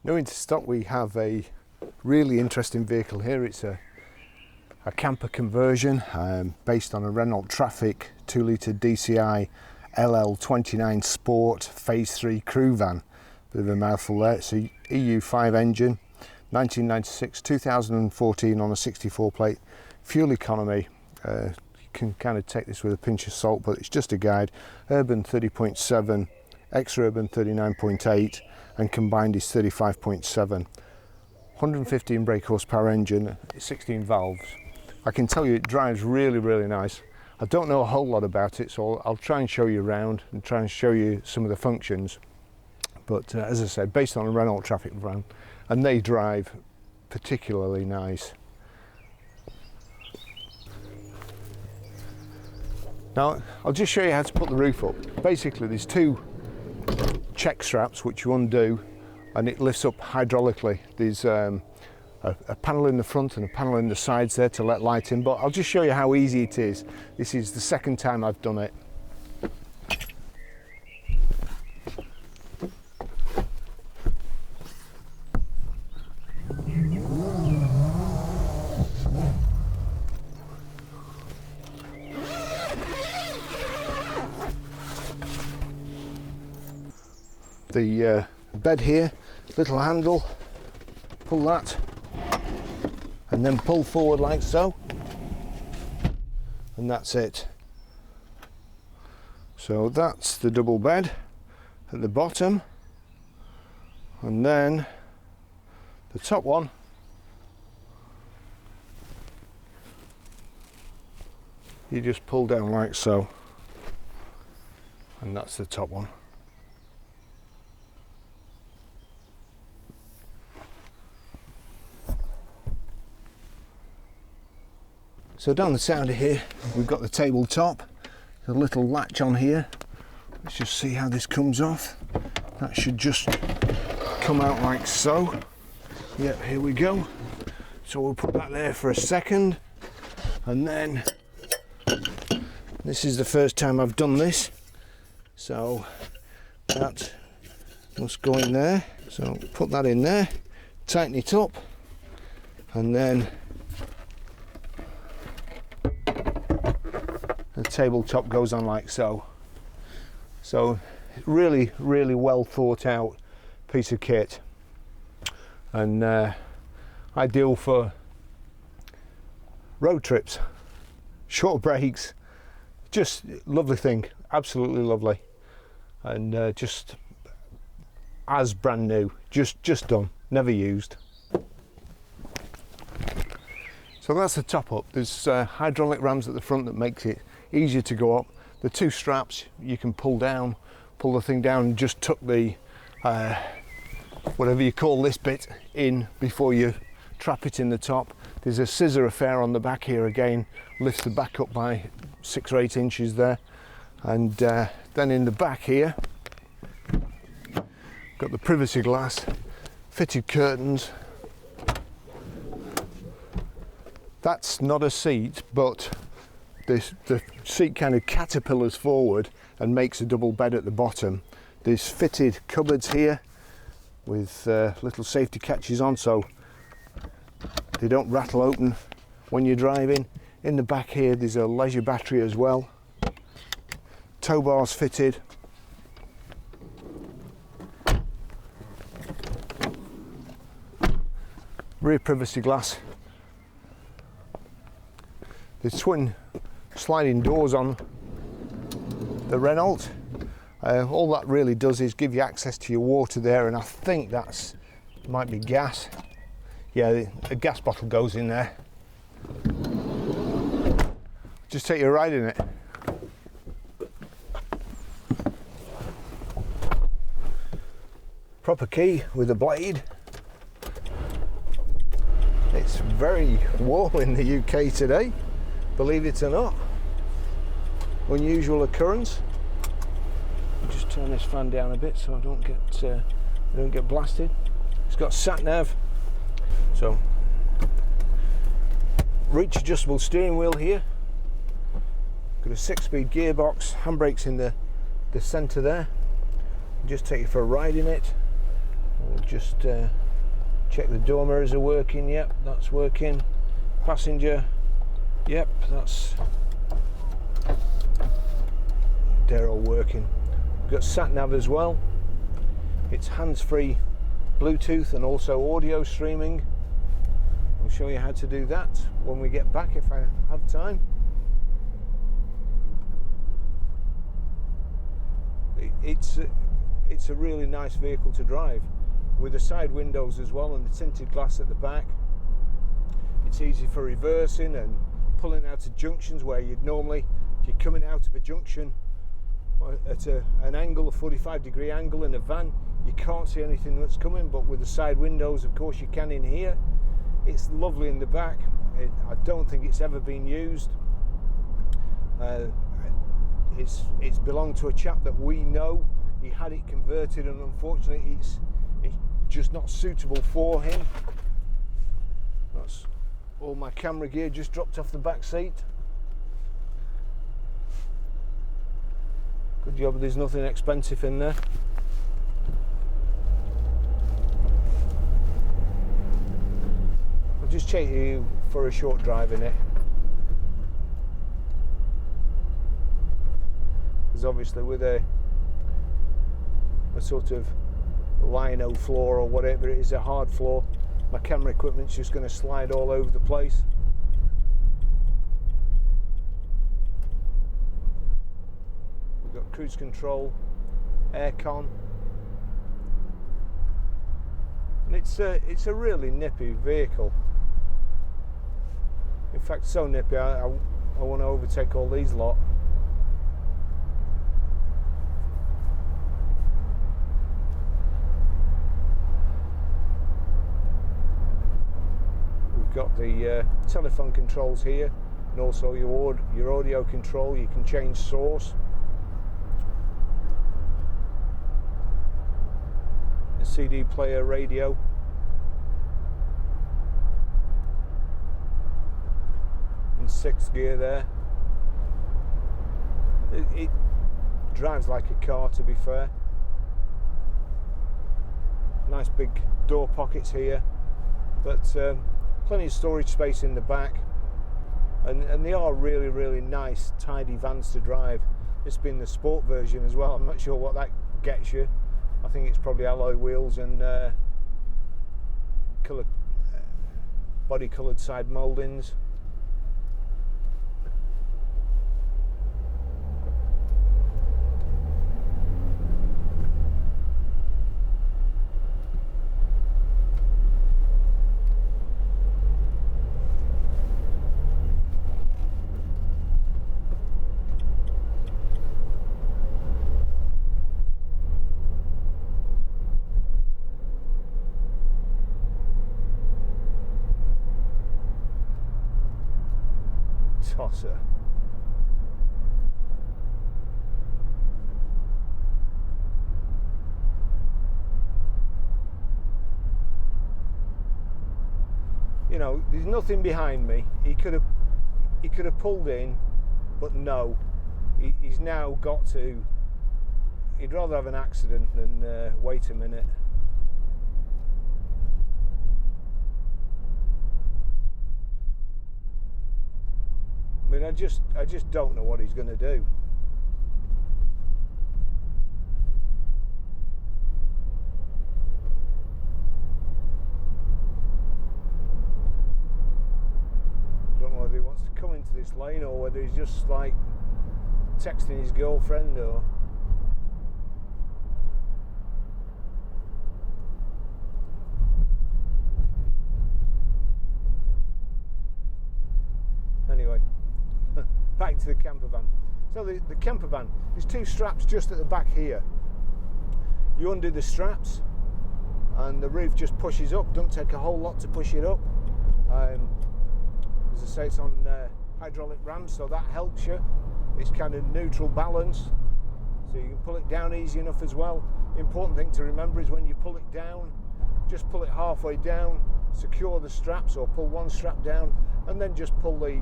New into stock, we have a really interesting vehicle here. It's a camper conversion based on a Renault Trafic 2-litre dCi LL29 Sport Phase 3 crew van. Bit of a mouthful there. It's a EU5 engine, 1996, 2014 on a 64 plate, fuel economy. You can kind of take this with a pinch of salt, but it's just a guide. Urban 30.7, ex-urban 39.8, and combined is 35.7. 115 brake horsepower engine, 16 valves. I can tell you it drives really nice. I don't know a whole lot about it, so I'll try and show you around and try and show you some of the functions. But as I said, based on a Renault Trafic van, and they drive particularly nice. Now I'll just show you how to put the roof up. Basically there's two check straps which you undo and it lifts up hydraulically. There's a panel in the front and a panel in the sides there to let light in, but I'll just show you how easy it is. This is the second time I've done it. The bed here, little handle, pull that and then pull forward like so, and that's it. So that's the double bed at the bottom, and then the top one you just pull down like so, and that's the top one. So down the side of here, we've got the tabletop, a little latch on here. Let's just see how this comes off. That should just come out like so. Yep, here we go. So we'll put that there for a second. And then, this is the first time I've done this. So that must go in there. So put that in there, tighten it up, and then the tabletop goes on like so. So really well thought out piece of kit, and ideal for road trips, short breaks. Just lovely thing, absolutely lovely, and just as brand new, just done, never used. So that's the top up. There's hydraulic rams at the front that makes it easier to go up. The two straps you can pull the thing down and just tuck the whatever you call this bit in before you trap it in the top. There's a scissor affair on the back here, again lifts the back up by 6 or 8 inches there, and then in the back here got the privacy glass, fitted curtains. That's not a seat, but the seat kind of caterpillars forward and makes a double bed at the bottom. There's fitted cupboards here with little safety catches on so they don't rattle open when you're driving. In the back here there's a leisure battery as well. Tow bars fitted. Rear privacy glass. There's twin sliding doors on the Renault. All that really does is give you access to your water there, and I think that's might be gas. Yeah, a gas bottle goes in there. Just take you a ride in it. Proper key with a blade. It's very warm in the UK today, believe it or not. Unusual occurrence. Just turn this fan down a bit so I don't get blasted. It's got sat nav, so reach adjustable steering wheel here. Got a 6-speed gearbox, handbrakes in the centre there. Just take you for a ride in it. We'll just check the door mirrors are working. Yep, that's working. Passenger, yep, they're all working. We've got sat nav as well. It's hands-free Bluetooth and also audio streaming. I'll show you how to do that when we get back if I have time. It's a really nice vehicle to drive with the side windows as well and the tinted glass at the back. It's easy for reversing and pulling out of junctions where you'd normally, if you're coming out of a junction at an angle, a 45-degree angle in a van, you can't see anything that's coming, but with the side windows, of course, you can in here. It's lovely in the back. I don't think it's ever been used. It's belonged to a chap that we know. He had it converted, and unfortunately, it's just not suitable for him. That's all my camera gear just dropped off the back seat. Good job there's nothing expensive in there. I'll just take you for a short drive in it. Because obviously with a sort of lino floor or whatever it is, a hard floor, my camera equipment's just going to slide all over the place. We've got cruise control, aircon, and it's a really nippy vehicle. In fact, so nippy I want to overtake all these lot. Got the telephone controls here, and also your audio control. You can change source. A CD player, radio. In 6th gear there. It drives like a car, to be fair. Nice big door pockets here, but plenty of storage space in the back, and they are really nice tidy vans to drive. This being the sport version as well, I'm not sure what that gets you. I think it's probably alloy wheels and body coloured side mouldings. Tosser. You know, there's nothing behind me. He could have pulled in, but no. He's now got to. He'd rather have an accident than wait a minute. I mean, I just don't know what he's going to do. Don't know whether he wants to come into this lane or whether he's just like texting his girlfriend or. Anyway. Back to the camper van. So the camper van, there's 2 straps just at the back here. You undo the straps and the roof just pushes up. Don't take a whole lot to push it up. As I say, it's on hydraulic rams, so that helps you. It's kind of neutral balance, so you can pull it down easy enough as well. The important thing to remember is when you pull it down, just pull it halfway down, secure the straps or pull one strap down, and then just pull the,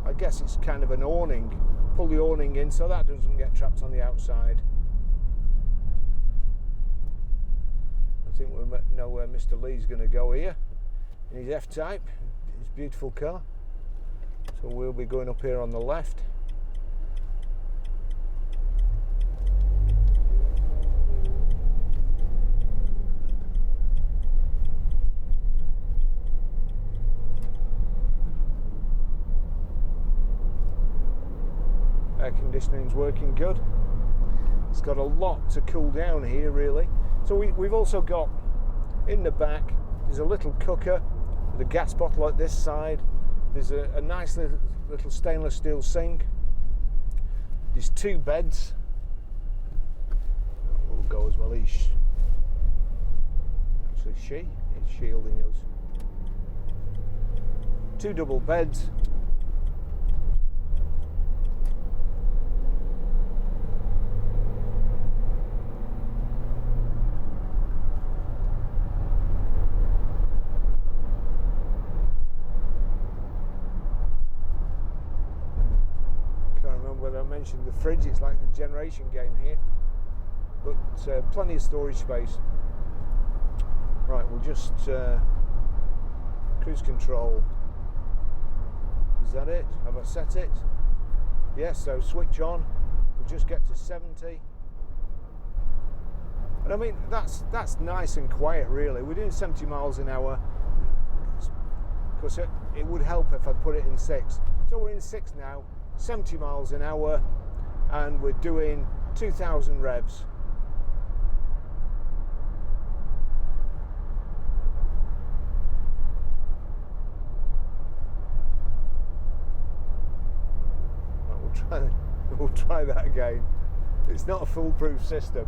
I guess it's kind of an awning, pull the awning in so that doesn't get trapped on the outside. But think we know where Mr. Lee's going to go here in his F-Type, his beautiful car. So we'll be going up here on the left. Air conditioning's working good. It's got a lot to cool down here really. So we've also got in the back, there's a little cooker with a gas bottle at this side. There's a nice little stainless steel sink. There's 2 beds. We'll go as well. Actually she's shielding us. 2 double beds. Mentioned the fridge, it's like the generation game here, but plenty of storage space. Right, we'll just cruise control. Is that it? Have I set it? Yes, so switch on. We'll just get to 70. And I mean, that's nice and quiet really. We're doing 70 miles an hour. Of course, it would help if I'd put it in 6. So we're in 6 now. 70 miles an hour, and we're doing 2,000 revs. Right, we'll try that again. It's not a foolproof system.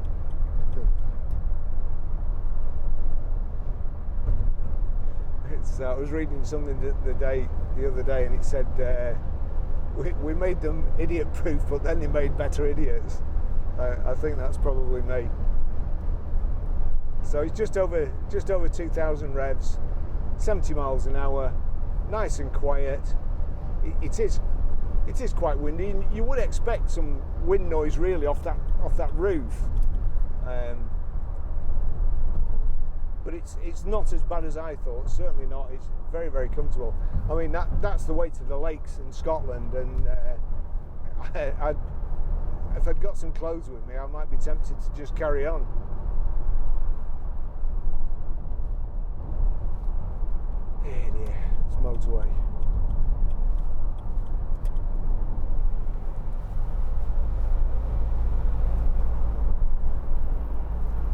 I was reading something the other day, and it said. We made them idiot-proof, but then they made better idiots. I think that's probably me. So it's just over 2,000 revs, 70 miles an hour, nice and quiet. It is quite windy. You would expect some wind noise really off that roof, but it's not as bad as I thought. Certainly not. It's very, very comfortable. I mean, that's the way to the lakes in Scotland, and if I'd got some clothes with me, I might be tempted to just carry on. Here, dear, it's motorway.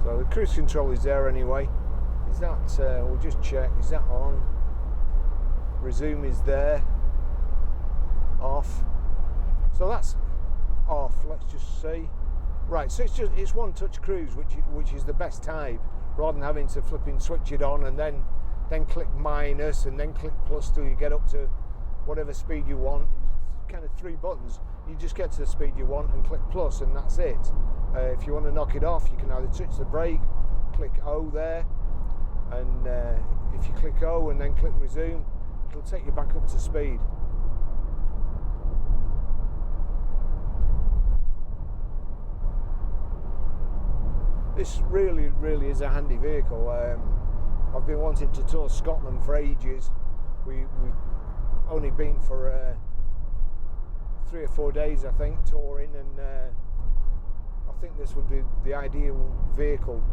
So the cruise control is there anyway. Is that, we'll just check, is that on? Resume is there. Off. So that's off, let's just see. Right, so it's one touch cruise, which is the best type, rather than having to flipping switch it on and then click minus and then click plus till you get up to whatever speed you want. It's kind of 3 buttons. You just get to the speed you want and click plus, and that's it. If you want to knock it off, you can either touch the brake, click O there, and if you click O and then click resume, it'll take you back up to speed. This really is a handy vehicle. I've been wanting to tour Scotland for ages. We've only been for 3 or 4 days, I think, touring, and I think this would be the ideal vehicle.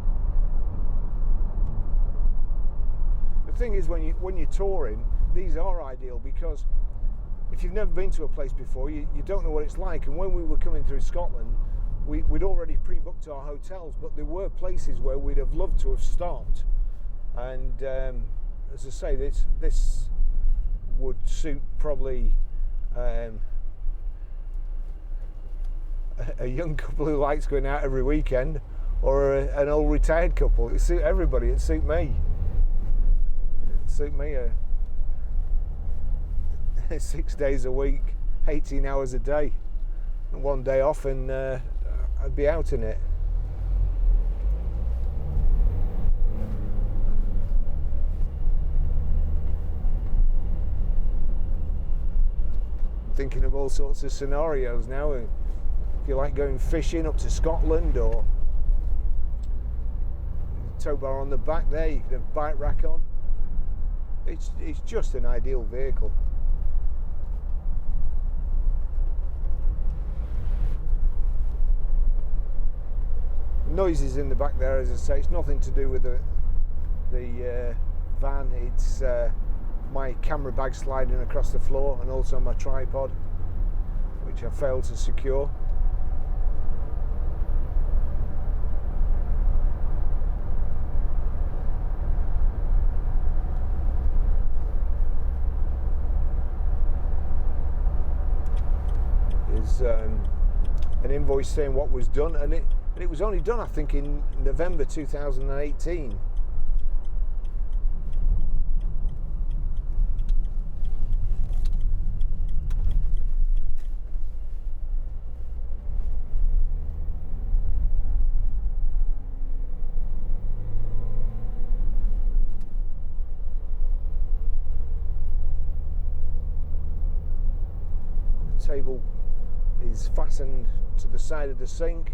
The thing is, when you're touring, these are ideal, because if you've never been to a place before, you don't know what it's like. And when we were coming through Scotland, we'd already pre-booked our hotels, but there were places where we'd have loved to have stopped. And as I say, this would suit probably a young couple who likes going out every weekend, or an old retired couple. It'd suit everybody. It'd suit me. It'd suit me 6 days a week, 18 hours a day, and 1 day off, and I'd be out in it. Thinking of all sorts of scenarios now. If you like going fishing up to Scotland, or tow bar on the back there. You can have bike rack on. It's just an ideal vehicle. Noises in the back there, as I say, it's nothing to do with the van. It's my camera bag sliding across the floor, and also my tripod, which I failed to secure. There's an invoice saying what was done, and it was only done, I think, in November 2018. The table is fastened to the side of the sink.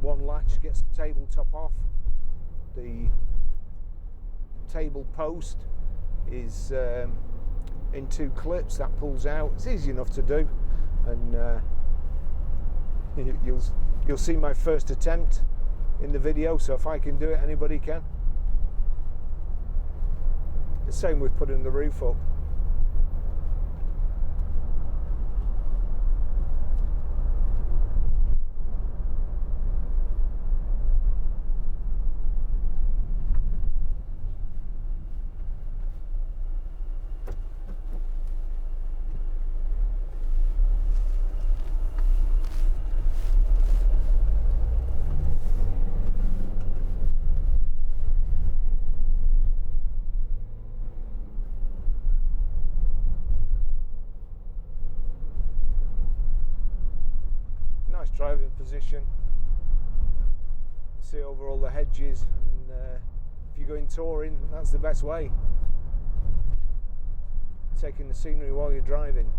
One latch gets the tabletop off. The table post is in 2 clips that pulls out. It's easy enough to do, and you'll see my first attempt in the video. So if I can do it, anybody can. The same with putting the roof up. Nice driving position. See over all the hedges, and if you're going touring, that's the best way. Taking the scenery while you're driving.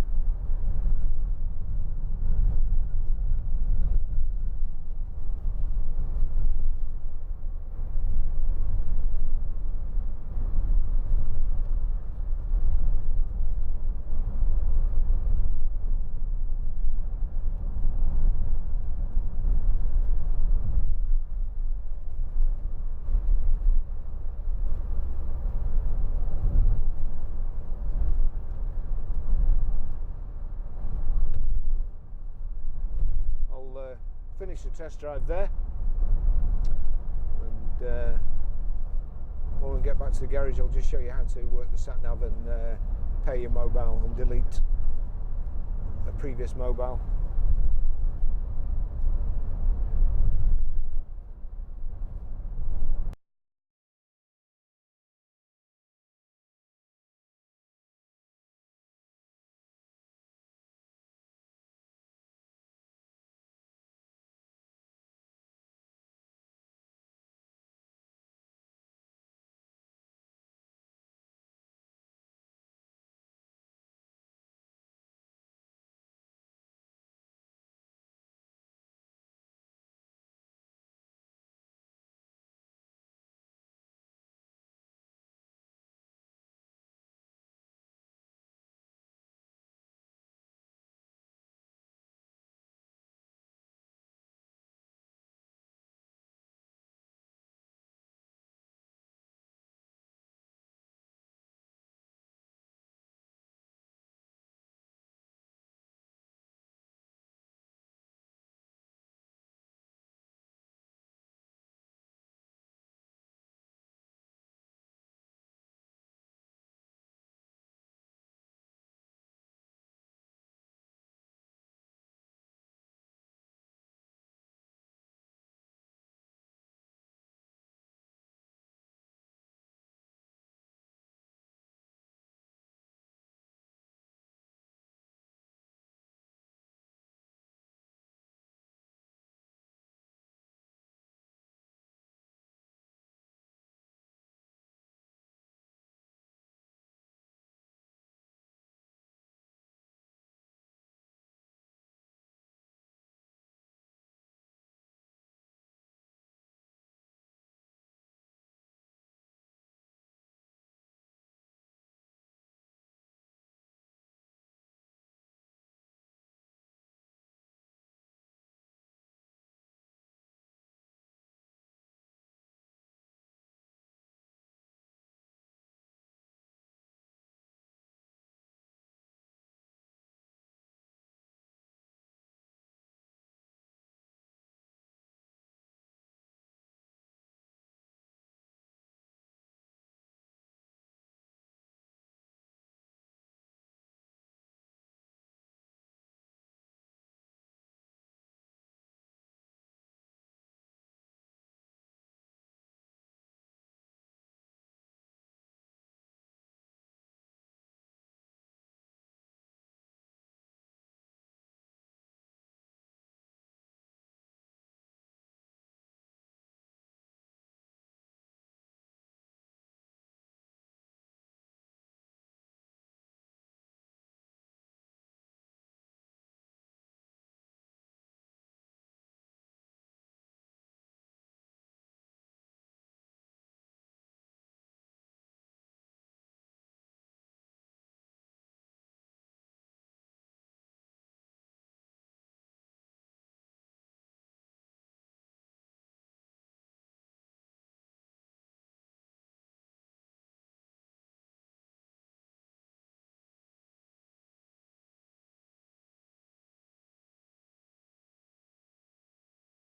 Finish the test drive there, and when we get back to the garage, I'll just show you how to work the sat nav and pair your mobile and delete a previous mobile.